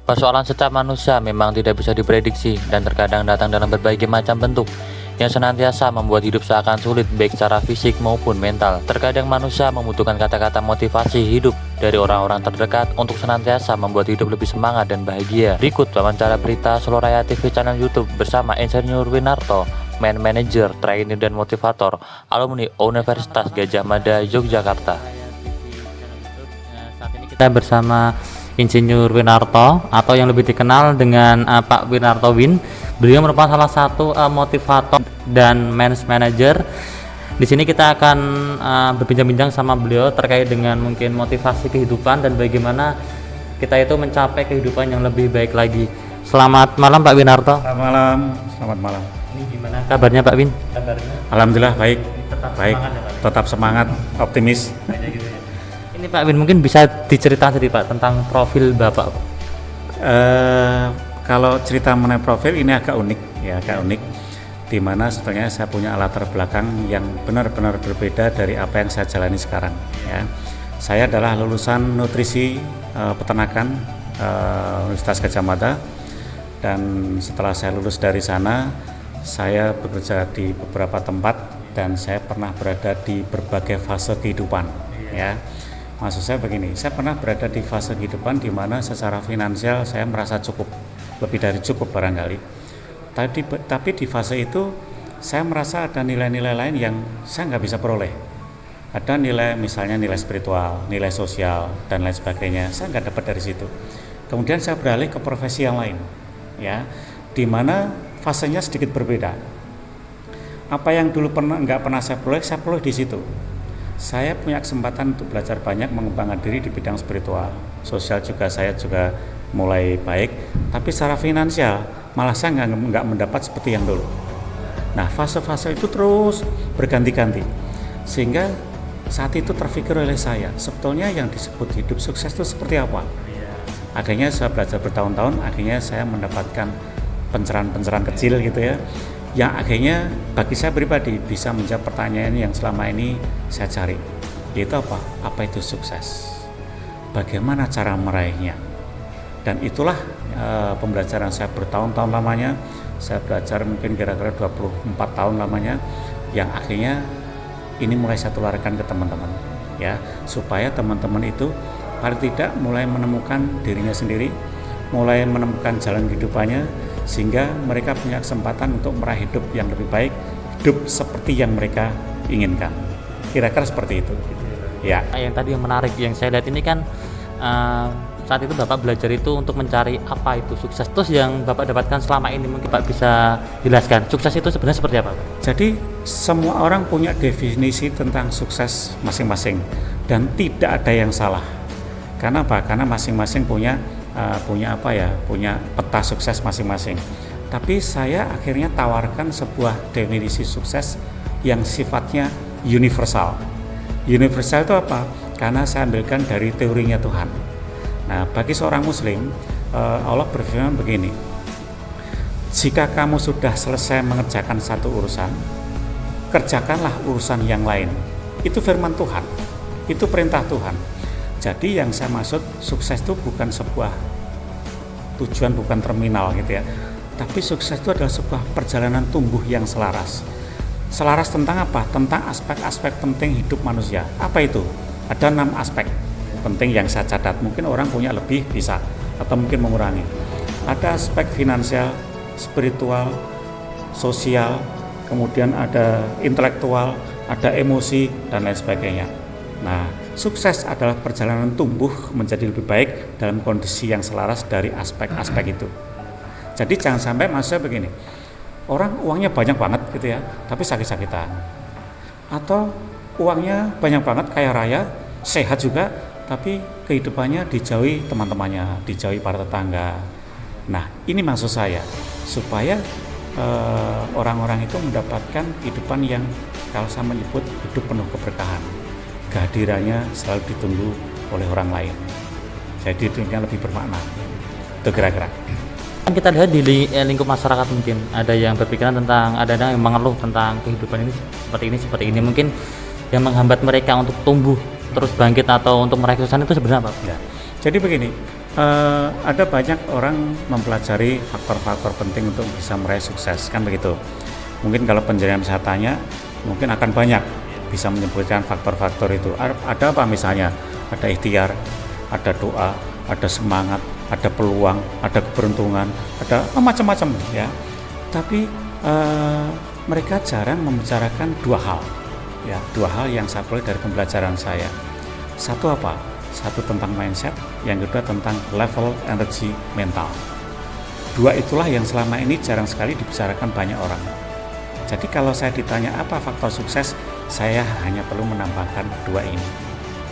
Persoalan setiap manusia memang tidak bisa diprediksi dan terkadang datang dalam berbagai macam bentuk yang senantiasa membuat hidup seakan sulit baik secara fisik maupun mental. Terkadang manusia membutuhkan kata-kata motivasi hidup dari orang-orang terdekat untuk senantiasa membuat hidup lebih semangat dan bahagia. Berikut wawancara berita Soloraya TV channel YouTube bersama Insinyur Winarto, Man Manager, Trainer dan Motivator, alumni Universitas Gadjah Mada, Yogyakarta. Saat ini kita bersama Insinyur Winarto atau yang lebih dikenal dengan Pak Winarto Win. Beliau merupakan salah satu motivator dan manager. Di sini kita akan berbincang-bincang sama beliau terkait dengan mungkin motivasi kehidupan dan bagaimana kita itu mencapai kehidupan yang lebih baik lagi. Selamat malam Pak Winarto. Selamat malam, selamat malam. Ini gimana kabarnya Pak Win? Kabarnya? Alhamdulillah baik, Baik. semangat, ya, Pak? Tetap semangat, optimis. Ini Pak Win mungkin bisa diceritakan sedikit Pak tentang profil Bapak. Kalau cerita mengenai profil ini agak unik, ya agak unik. Di mana sebetulnya saya punya latar belakang yang benar-benar berbeda dari apa yang saya jalani sekarang. Ya, saya adalah lulusan nutrisi peternakan Universitas Gadjah Mada, dan setelah saya lulus dari sana, saya bekerja di beberapa tempat dan saya pernah berada di berbagai fase kehidupan. Ya. Maksud saya begini, saya pernah berada di fase kehidupan di mana secara finansial saya merasa cukup, lebih dari cukup barangkali. Tapi di fase itu saya merasa ada nilai-nilai lain yang saya nggak bisa peroleh. Ada nilai, misalnya nilai spiritual, nilai sosial, dan lain sebagainya. Saya nggak dapat dari situ. Kemudian saya beralih ke profesi yang lain, ya, di mana fasenya sedikit berbeda. Apa yang dulu nggak pernah saya peroleh di situ. Saya punya kesempatan untuk belajar banyak, mengembangkan diri di bidang spiritual, sosial juga saya juga mulai baik, tapi secara finansial malah saya nggak mendapat seperti yang dulu. Nah, fase-fase itu terus berganti-ganti, sehingga saat itu terpikir oleh saya, sebetulnya yang disebut hidup sukses itu seperti apa? Akhirnya saya belajar bertahun-tahun, akhirnya saya mendapatkan pencerahan-pencerahan kecil gitu ya, yang akhirnya bagi saya pribadi bisa menjawab pertanyaan yang selama ini saya cari, yaitu apa itu sukses, bagaimana cara meraihnya. Dan itulah pembelajaran saya bertahun-tahun lamanya. Saya belajar mungkin kira-kira 24 tahun lamanya, yang akhirnya ini mulai saya tularkan ke teman-teman, ya, supaya teman-teman itu paling tidak mulai menemukan dirinya sendiri, mulai menemukan jalan kehidupannya, sehingga mereka punya kesempatan untuk meraih hidup yang lebih baik, hidup seperti yang mereka inginkan. Kira-kira seperti itu. Ya. Yang tadi yang menarik yang saya lihat ini kan saat itu Bapak belajar itu untuk mencari apa itu sukses. Terus yang Bapak dapatkan selama ini mungkin Pak bisa jelaskan. Sukses itu sebenarnya seperti apa, Pak? Jadi semua orang punya definisi tentang sukses masing-masing dan tidak ada yang salah. Karena apa? Karena masing-masing punya peta sukses masing-masing. Tapi saya akhirnya tawarkan sebuah definisi sukses yang sifatnya universal. Universal itu apa? Karena saya ambilkan dari teorinya Tuhan. Nah, bagi seorang muslim, Allah berfirman begini, jika kamu sudah selesai mengerjakan satu urusan, kerjakanlah urusan yang lain. Itu firman Tuhan, itu perintah Tuhan. Jadi yang saya maksud sukses itu bukan sebuah tujuan, bukan terminal gitu ya. Tapi sukses itu adalah sebuah perjalanan tumbuh yang selaras. Selaras tentang apa? Tentang aspek-aspek penting hidup manusia. Apa itu? Ada 6 aspek penting yang saya catat. Mungkin orang punya lebih bisa, atau mungkin mengurangi. Ada aspek finansial, spiritual, sosial, kemudian ada intelektual, ada emosi, dan lain sebagainya. Nah, sukses adalah perjalanan tumbuh menjadi lebih baik dalam kondisi yang selaras dari aspek-aspek itu. Jadi jangan sampai maksudnya begini, orang uangnya banyak banget gitu ya, tapi sakit-sakitan. Atau uangnya banyak banget, kaya raya, sehat juga, tapi kehidupannya dijauhi teman-temannya, dijauhi para tetangga. Nah, ini maksud saya, supaya orang-orang itu mendapatkan kehidupan yang kalau saya menyebut hidup penuh keberkahan. Kehadirannya selalu ditunggu oleh orang lain. Jadi hidupnya lebih bermakna. Itu kira-kira. Kita lihat di lingkup masyarakat mungkin ada yang berpikiran tentang, ada yang mengeluh tentang kehidupan ini seperti ini. Mungkin yang menghambat mereka untuk tumbuh terus bangkit atau untuk meraih kesuksesan itu sebenarnya apa? Ya. Jadi begini, Ada banyak orang mempelajari faktor-faktor penting untuk bisa meraih sukses, kan begitu. Mungkin kalau penjenengan saya tanya, mungkin akan banyak bisa menyebutkan faktor-faktor itu. Ada apa misalnya? Ada ikhtiar, ada doa, ada semangat, ada peluang, ada keberuntungan, ada macam-macam ya. Tapi mereka jarang membicarakan dua hal, ya, dua hal yang saya peroleh dari pembelajaran saya. Satu apa? Satu tentang mindset, yang kedua tentang level energi mental. Dua itulah yang selama ini jarang sekali dibicarakan banyak orang. Jadi kalau saya ditanya apa faktor sukses, saya hanya perlu menambahkan dua ini.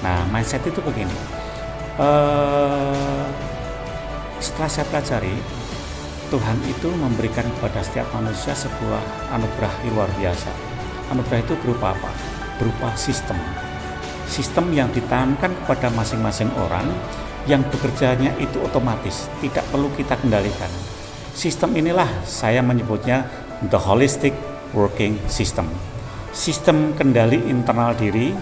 Nah, mindset itu begini. Setelah saya pelajari, Tuhan itu memberikan kepada setiap manusia sebuah anugerah yang luar biasa. Anugerah itu berupa apa? Berupa sistem. Sistem yang ditanamkan kepada masing-masing orang yang bekerjanya itu otomatis, tidak perlu kita kendalikan. Sistem inilah saya menyebutnya the holistic working system. Sistem kendali internal diri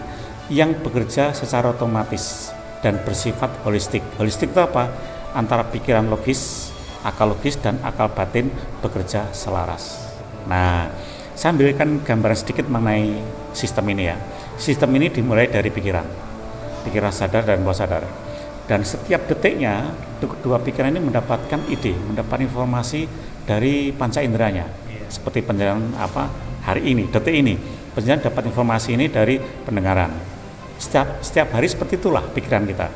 yang bekerja secara otomatis dan bersifat holistik. Holistik itu apa? Antara pikiran logis, akal logis dan akal batin bekerja selaras. Nah, saya ambilkan gambaran sedikit mengenai sistem ini ya. Sistem ini dimulai dari pikiran sadar dan bawah sadar. Dan setiap detiknya, kedua pikiran ini mendapatkan ide, mendapat informasi dari panca inderanya. Seperti penjelasan hari ini, detik ini, penjelasan dapat informasi ini dari pendengaran. Setiap hari seperti itulah pikiran kita.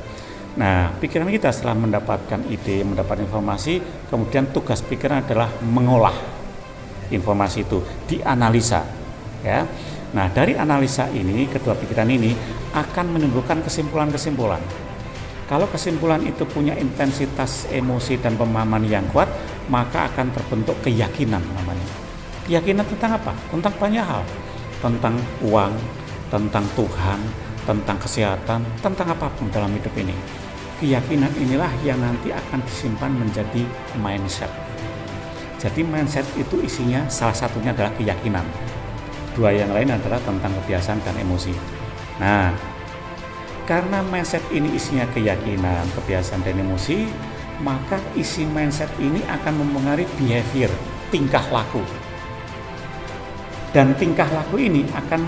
Nah, pikiran kita setelah mendapatkan ide, mendapat informasi, kemudian tugas pikiran adalah mengolah informasi itu, dianalisa, ya. Nah, dari analisa ini, kedua pikiran ini akan menimbulkan kesimpulan-kesimpulan. Kalau kesimpulan itu punya intensitas emosi dan pemahaman yang kuat, maka akan terbentuk keyakinan namanya. Keyakinan tentang apa? Tentang banyak hal. Tentang uang, tentang Tuhan, tentang kesehatan, tentang apapun dalam hidup ini. Keyakinan inilah yang nanti akan disimpan menjadi mindset. Jadi mindset itu isinya salah satunya adalah keyakinan. Dua yang lain adalah tentang kebiasaan dan emosi. Nah, karena mindset ini isinya keyakinan, kebiasaan dan emosi, maka isi mindset ini akan mempengaruhi behavior, tingkah laku. Dan tingkah laku ini akan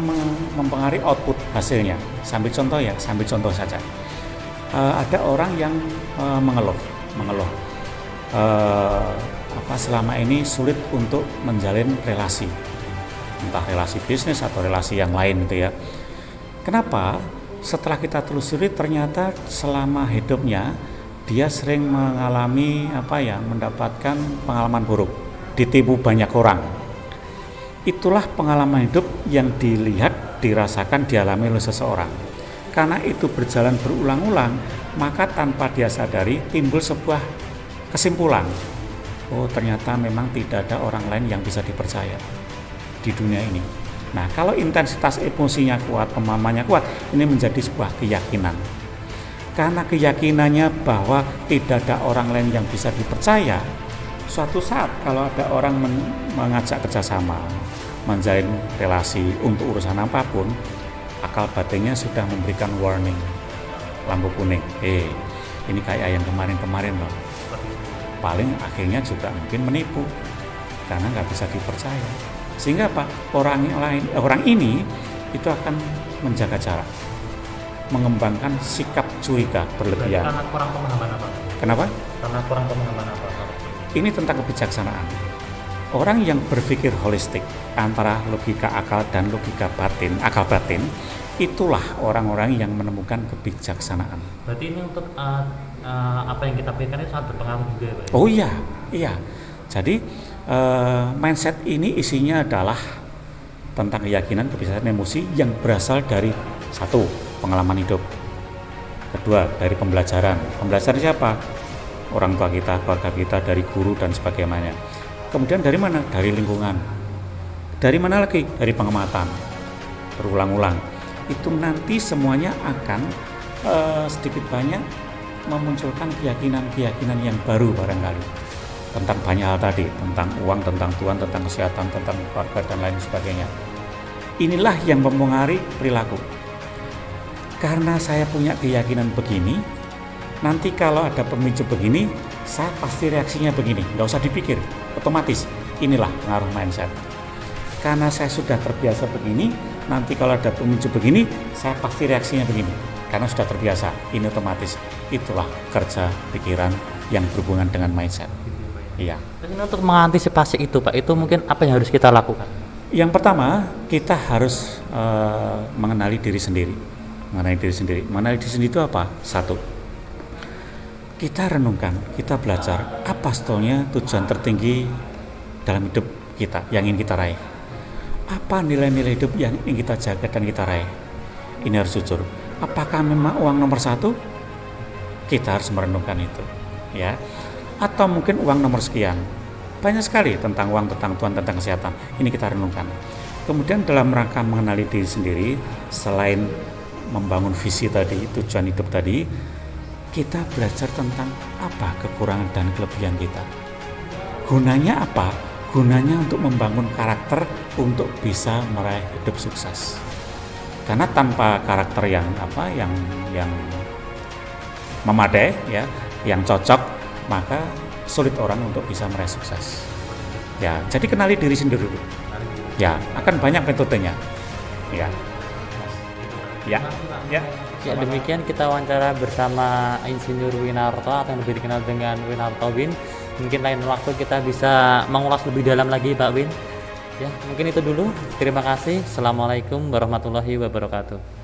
mempengaruhi output hasilnya. Sambil contoh saja. Ada orang yang mengeluh. Selama ini sulit untuk menjalin relasi. Entah relasi bisnis atau relasi yang lain gitu ya. Kenapa? Setelah kita telusuri ternyata selama hidupnya dia sering mengalami mendapatkan pengalaman buruk, ditipu banyak orang. Itulah pengalaman hidup yang dilihat, dirasakan, dialami oleh seseorang. Karena itu berjalan berulang-ulang, maka tanpa dia sadari timbul sebuah kesimpulan. Oh, ternyata memang tidak ada orang lain yang bisa dipercaya di dunia ini. Nah, kalau intensitas emosinya kuat, pemahamannya kuat, ini menjadi sebuah keyakinan. Karena keyakinannya bahwa tidak ada orang lain yang bisa dipercaya, suatu saat kalau ada orang mengajak kerjasama, menjalin relasi untuk urusan apapun, akal batinnya sudah memberikan warning, lampu kuning. Ini kayak yang kemarin-kemarin loh. Paling akhirnya juga mungkin menipu karena nggak bisa dipercaya. Sehingga apa? Orang ini itu akan menjaga jarak, mengembangkan sikap curiga berlebihan. Karena kurang pemahaman apa? Kenapa? Karena kurang pemahaman apa? Ini tentang kebijaksanaan. Orang yang berpikir holistik antara logika akal dan logika batin, akal batin, itulah orang-orang yang menemukan kebijaksanaan. Berarti ini untuk apa yang kita pikirkan itu sangat berpengaruh juga ya, Pak? Oh iya. Jadi mindset ini isinya adalah tentang keyakinan, kebiasaan, emosi yang berasal dari satu, pengalaman hidup. Kedua, dari pembelajaran. Pembelajaran siapa? Orang tua kita, keluarga kita, dari guru dan sebagainya. Kemudian dari mana? Dari lingkungan. Dari mana lagi? Dari pengamatan. Berulang-ulang. Itu nanti semuanya akan sedikit banyak memunculkan keyakinan-keyakinan yang baru barangkali. Tentang banyak hal tadi, tentang uang, tentang Tuhan, tentang kesehatan, tentang keluarga dan lain sebagainya. Inilah yang mempengaruhi perilaku. Karena saya punya keyakinan begini, nanti kalau ada pemicu begini, saya pasti reaksinya begini, nggak usah dipikir, otomatis. Inilah pengaruh mindset. Karena saya sudah terbiasa begini, nanti kalau ada pemicu begini, saya pasti reaksinya begini. Karena sudah terbiasa, ini otomatis. Itulah kerja pikiran yang berhubungan dengan mindset. Iya. Dan untuk mengantisipasi itu Pak, itu mungkin apa yang harus kita lakukan? Yang pertama, kita harus mengenali diri sendiri. Mengenali diri sendiri. Mengenali diri sendiri itu apa? Satu, kita renungkan, kita belajar apa sebetulnya tujuan tertinggi dalam hidup kita yang ingin kita raih. Apa nilai-nilai hidup yang ingin kita jaga dan kita raih. Ini harus jujur. Apakah memang uang nomor satu? Kita harus merenungkan itu, ya. Atau mungkin uang nomor sekian. Banyak sekali tentang uang, tentang Tuhan, tentang kesehatan. Ini kita renungkan. Kemudian dalam rangka mengenali diri sendiri, selain membangun visi tadi, tujuan hidup tadi, kita belajar tentang apa kekurangan dan kelebihan kita. Gunanya apa? Gunanya untuk membangun karakter untuk bisa meraih hidup sukses. Karena tanpa karakter yang memadai, ya, yang cocok, maka sulit orang untuk bisa meraih sukses. Ya, jadi kenali diri sendiri dulu. Ya, akan banyak metodenya. Ya. Ya. Ya. Ya, demikian kita wawancara bersama Insinyur Winarto atau yang lebih dikenal dengan Winarto Win. Mungkin lain waktu kita bisa mengulas lebih dalam lagi Pak Win. Ya, mungkin itu dulu. Terima kasih. Assalamualaikum warahmatullahi wabarakatuh.